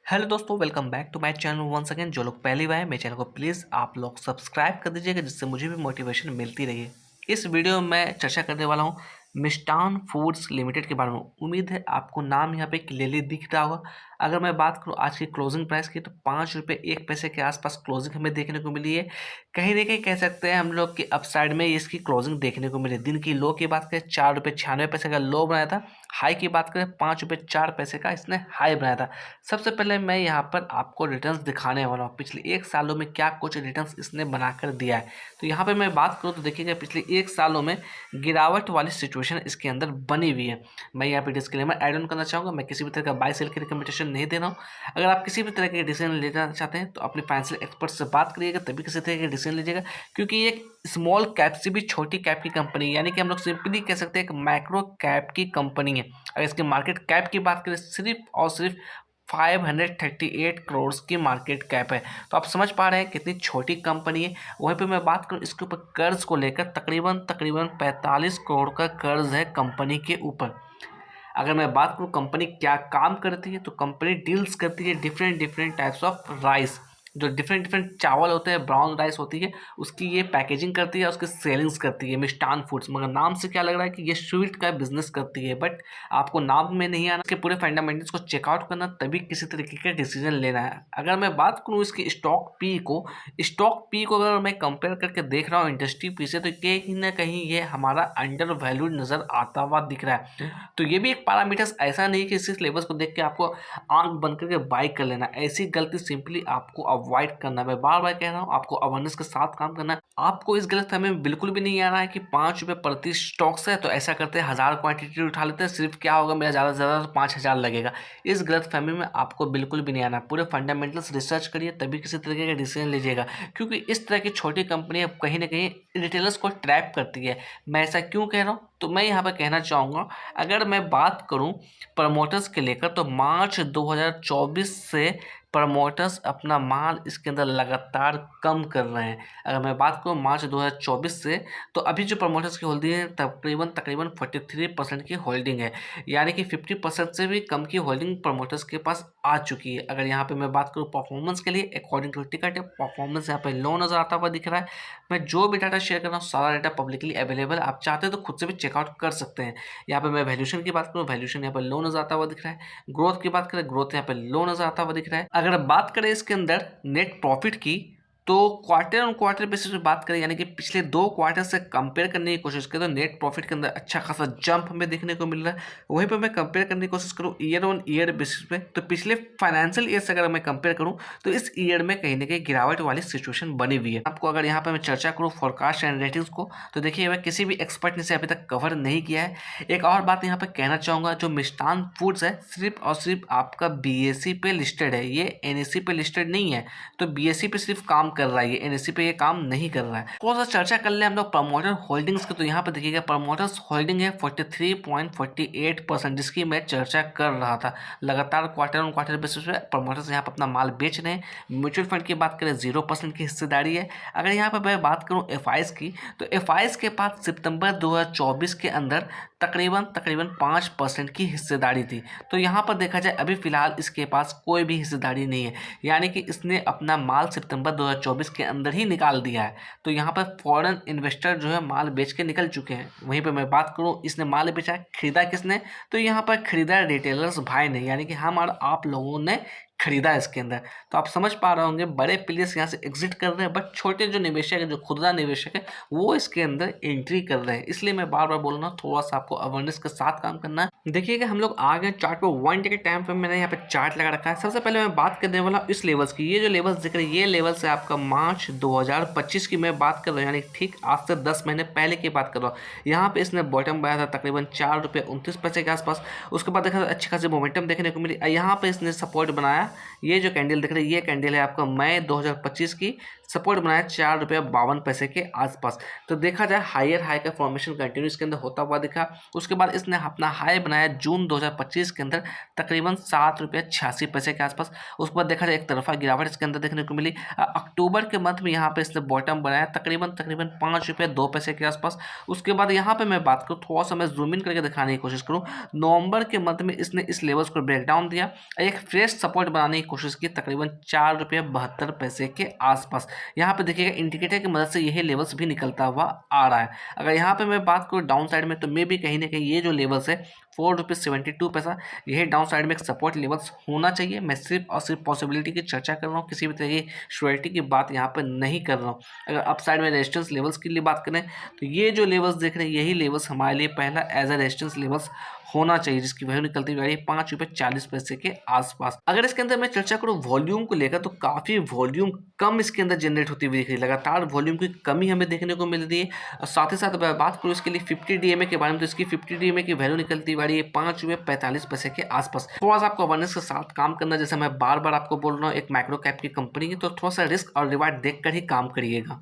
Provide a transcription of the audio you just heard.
Hello दोस्तों, welcome back to my channel once again. जो लोग पहली बार हैं मेरे चैनल को प्लीज़ आप लोग सब्सक्राइब कर दीजिएगा, जिससे मुझे भी मोटिवेशन मिलती रही। इस वीडियो में मैं चर्चा करने वाला हूँ मिष्ठान फूड्स लिमिटेड के बारे में। उम्मीद है आपको नाम यहाँ पे क्लियरली दिख रहा होगा। अगर मैं बात करूँ आज की क्लोजिंग प्राइस की, तो 5 रुपये 1 पैसे के आसपास क्लोजिंग हमें देखने को मिली है। कहीं ना कहीं कह सकते हैं हम लोग कि अपसाइड में इसकी क्लोजिंग देखने को मिली। दिन की लो की बात करें 4 रुपये 96 पैसे का लो बनाया था। हाई की बात करें 5 रुपये 4 पैसे का इसने हाई बनाया था। सबसे पहले मैं यहाँ पर आपको रिटर्न्स दिखाने वाला हूँ पिछले 1 सालों में क्या कुछ रिटर्न्स इसने बनाकर दिया है। तो यहाँ पे मैं बात करूँ तो देखिएगा पिछले 1 सालों में गिरावट वाली सिचुएशन इसके अंदर बनी हुई है। मैं यहाँ पे डिस्क्लेमर ऐड ऑन करना चाहूँगा, मैं किसी भी तरह का बाय सेल की रिकमेंडेशन नहीं दे रहा हूँ। अगर आप किसी भी तरह के डिसीजन लेना चाहते हैं तो अपने फाइनेंशियल एक्सपर्ट से बात करिएगा, तभी किसी तरह के डिसीजन लीजिएगा। क्योंकि ये एक स्मॉल कैप से भी छोटी कैप की कंपनी, यानी कि हम लोग सिंपली कह सकते हैं एक माइक्रो कैप की कंपनी है। अगर इसके मार्केट कैप की बात करें सिर्फ और सिर्फ 538 करोड़ की मार्केट कैप है। तो आप समझ पा रहे हैं कितनी छोटी कंपनी है। वहीं पे मैं बात करूं इसके ऊपर कर्ज को लेकर तकरीबन 45 करोड़ का कर्ज है कंपनी के ऊपर। अगर मैं बात करूं कंपनी क्या काम करती है, तो कंपनी डील्स करती है डिफरेंट टाइप्स ऑफ राइस। जो डिफरेंट चावल होते हैं, ब्राउन राइस होती है, उसकी ये पैकेजिंग करती है, उसकी सेलिंग्स करती है मिष्ठान फूड्स। मगर नाम से क्या लग रहा है कि ये स्वीट का बिजनेस करती है, बट आपको नाम में नहीं आना, इसके पूरे फंडामेंटल्स को चेकआउट करना, तभी किसी तरीके का डिसीजन लेना है। अगर मैं बात करूँ इसकी स्टॉक पी को अगर मैं कंपेयर करके देख रहा हूँ इंडस्ट्री पी से, तो कहीं ना कहीं ये हमारा अंडर वैल्यूड नजर आता हुआ दिख रहा है। तो ये भी एक पैरामीटर्स, ऐसा नहीं कि इस लेवल्स को देख के आपको आंख बंद करके बाय कर लेना। ऐसी गलती सिंपली आपको अवॉइड करना है। मैं बार बार कह रहा हूँ, आपको अवेयरनेस के साथ काम करना है। आपको इस गलतफहमी में बिल्कुल भी नहीं आना है कि 5 रुपये प्रति स्टॉक्स है तो ऐसा करते हैं 1000 क्वांटिटी उठा लेते हैं, सिर्फ क्या होगा मेरा ज़्यादा से ज़्यादा 5000 लगेगा। इस गलतफहमी में आपको बिल्कुल भी नहीं आना। पूरे फंडामेंटल्स रिसर्च करिए, तभी किसी तरीके का डिसीजन लीजिएगा। क्योंकि इस तरह की छोटी कंपनियां कहीं ना कहीं रिटेलर्स को ट्रैप करती है। मैं ऐसा क्यों कह रहा हूँ, तो मैं यहाँ पर कहना चाहूँगा, अगर मैं बात करूँ प्रमोटर्स के लेकर, तो मार्च 2024 से प्रमोटर्स अपना माल इसके अंदर लगातार कम कर रहे हैं। अगर मैं बात करूँ मार्च 2024 से, तो अभी जो प्रमोटर्स की होल्डिंग है तकरीबन 43% की होल्डिंग है। यानी कि 50% से भी कम की होल्डिंग प्रमोटर्स के पास आ चुकी है। अगर यहाँ पे मैं बात करूँ परफॉर्मेंस के लिए, अकॉर्डिंग टू टिकट परफॉर्मेंस यहाँ पे लो नज़र आता हुआ दिख रहा है। मैं जो भी डाटा शेयर कर रहा हूँ सारा डाटा पब्लिकली अवेलेबल, आप चाहते हैं तो खुद से भी चेकआउट कर सकते हैं। यहाँ पे मैं वैल्यूशन की बात करूँ, वैल्यूशन यहाँ पर लो नजर आता हुआ दिख रहा है। ग्रोथ की बात करें, ग्रोथ यहाँ पे लो नजर आता हुआ दिख रहा है। अगर बात करें इसके अंदर नेट प्रॉफिट की, तो क्वार्टर ऑन क्वार्टर बेसिस पे बात करें, यानी कि पिछले 2 क्वार्टर से कंपेयर करने की कोशिश करें, तो नेट प्रॉफिट के अंदर अच्छा खासा जंप हमें देखने को मिल रहा है। वहीं पे मैं कंपेयर करने की कोशिश करूँ ईयर ऑन ईयर बेसिस पे, तो पिछले फाइनेंशियल ईयर से अगर मैं कंपेयर करूँ, तो इस ईयर में कहीं ना कहीं गिरावट वाली सिचुएशन बनी हुई है। आपको अगर यहाँ पे मैं चर्चा करूँ फोरकास्ट एंड रेटिंग्स को, तो देखिए मैं किसी भी एक्सपर्ट ने से अभी तक कवर नहीं किया है। एक और बात यहाँ पे कहना चाहूँगा, जो मिष्ठान फूड्स है सिर्फ और सिर्फ आपका BSE पे लिस्टेड है, ये NSE पे लिस्टेड नहीं है। तो BSE पे सिर्फ काम कर रहा है, ये NSE पे ये काम नहीं कर रहा है। थोड़ा सा चर्चा कर ले हम लोग प्रमोटर होल्डिंग्स की, तो यहाँ पे देखिएगा प्रमोटर्स होल्डिंग है 43.48%, जिसकी मैं चर्चा कर रहा था। लगातार क्वार्टर ऑन क्वार्टर बेसिस पे प्रमोटर्स यहाँ पर अपना माल बेच रहे हैं। म्यूचुअल फंड की बात करें 0% की हिस्सेदारी है। अगर यहाँ पर मैं बात करूँ FIs की, तो FIs के पास सितंबर 2024 के अंदर तकरीबन 5% की हिस्सेदारी थी। तो यहाँ पर देखा जाए अभी फिलहाल इसके पास कोई भी हिस्सेदारी नहीं है, यानी कि इसने अपना माल सितंबर 2024 के अंदर ही निकाल दिया है। तो यहाँ पर फॉरेन इन्वेस्टर जो है माल बेच के निकल चुके हैं। वहीं पर मैं बात करूँ इसने माल बेचा, खरीदा किसने, तो यहाँ पर खरीदा रिटेलर्स भाई ने, यानी कि हम और आप लोगों ने खरीदा इसके अंदर। तो आप समझ पा रहे होंगे बड़े प्लेयर्स यहाँ से एग्जिट कर रहे हैं, बट छोटे जो निवेशक है, जो खुदरा निवेशक है, वो इसके अंदर एंट्री कर रहे हैं। इसलिए मैं बार बार बोल रहा हूँ थोड़ा सा आपको अवेयरनेस के साथ काम करना है। देखिएगा हम लोग आ गए चार्ट पर, 1 डे के टाइम पे मैंने यहाँ पे चार्ट लगा रखा है। सबसे पहले मैं बात करने वाला हूँ इस लेवल्स की। ये जो लेवल्स दिख रहे हैं, ये लेवल्स है आपका मार्च 2025 की मैं बात कर रहा हूँ, यानी ठीक आज से 10 महीने पहले की बात कर रहा हूँ। यहाँ पे इसने बॉटम बनाया था तकरीबन 4 रुपये 29 पैसे के आसपास। उसके बाद देखा अच्छी खासी मोमेंटम देखने को मिली। यहाँ पे इसने सपोर्ट बनाया, ये जो कैंडल दिख रही है, ये कैंडल है आपका मई 2025 की। सपोर्ट बनाया 4 रुपये 52 पैसे के आसपास। तो देखा जाए हायर हाई का फॉर्मेशन कंटिन्यू इसके अंदर होता हुआ दिखा। उसके बाद इसने अपना हाई बनाया जून 2025 के अंदर तकरीबन 7 रुपये 86 पैसे के आसपास। उसके बाद देखा जाए एक तरफा गिरावट इसके अंदर देखने को मिली। अक्टूबर के मंथ में यहाँ पे इसने बॉटम बनाया तकरीबन 5 रुपये 2 पैसे के आसपास। उसके बाद यहाँ पे मैं बात करूँ, थोड़ा सा मैं जूम इन करके दिखाने की कोशिश करूँ, नवंबर के मंथ में इसने इस लेवल्स को ब्रेक डाउन दिया, एक फ्रेश सपोर्ट बनाने की कोशिश की तकरीबन ₹4.72 के आसपास। यहाँ पे देखिएगा इंडिकेटर की मदद से यही लेवल्स भी निकलता हुआ आ रहा है। अगर यहाँ पे मैं बात करूँ डाउन साइड में, तो मे भी कहीं न कहीं ये जो लेवल्स है ₹4.72 यही डाउन साइड में एक सपोर्ट लेवल्स होना चाहिए। मैं सिर्फ़ और सिर्फ़ पॉसिबिलिटी की चर्चा कर रहा हूँ, किसी भी तरह की श्योरिटी की बात यहाँ पे नहीं कर रहा हूँ। अगर अप साइड में रेजिस्टेंस लेवल्स की लिए बात करें, तो ये जो लेवल्स देख रहे हैं यही लेवल्स हमारे लिए पहला एज अ रेजिस्टेंस लेवल्स होना चाहिए, जिसकी वैल्यू निकलती हुई आ रही है ₹5.40 के आसपास। अगर इसके अंदर मैं चर्चा करूँ वॉल्यूम को लेकर, तो काफ़ी वॉल्यूम कम इसके अंदर जनरेट होती हुई दिख रही है। लगातार वॉल्यूम की कमी हमें देखने को मिल रही है। और साथ ही साथ अगर बात करूँ इसके लिए 50 डीएमए के बारे में, तो इसकी 50 डीएमए की वैल्यू निकलती हुई आ रही है ₹5.45 के आसपास। थोड़ा सा आपको अवेयरनेस के साथ काम करना, जैसे मैं बार बार आपको बोल रहा हूँ, एक माइक्रो कैप की कंपनी है, तो थोड़ा सा रिस्क और रिवार्ड देख कर ही काम करिएगा।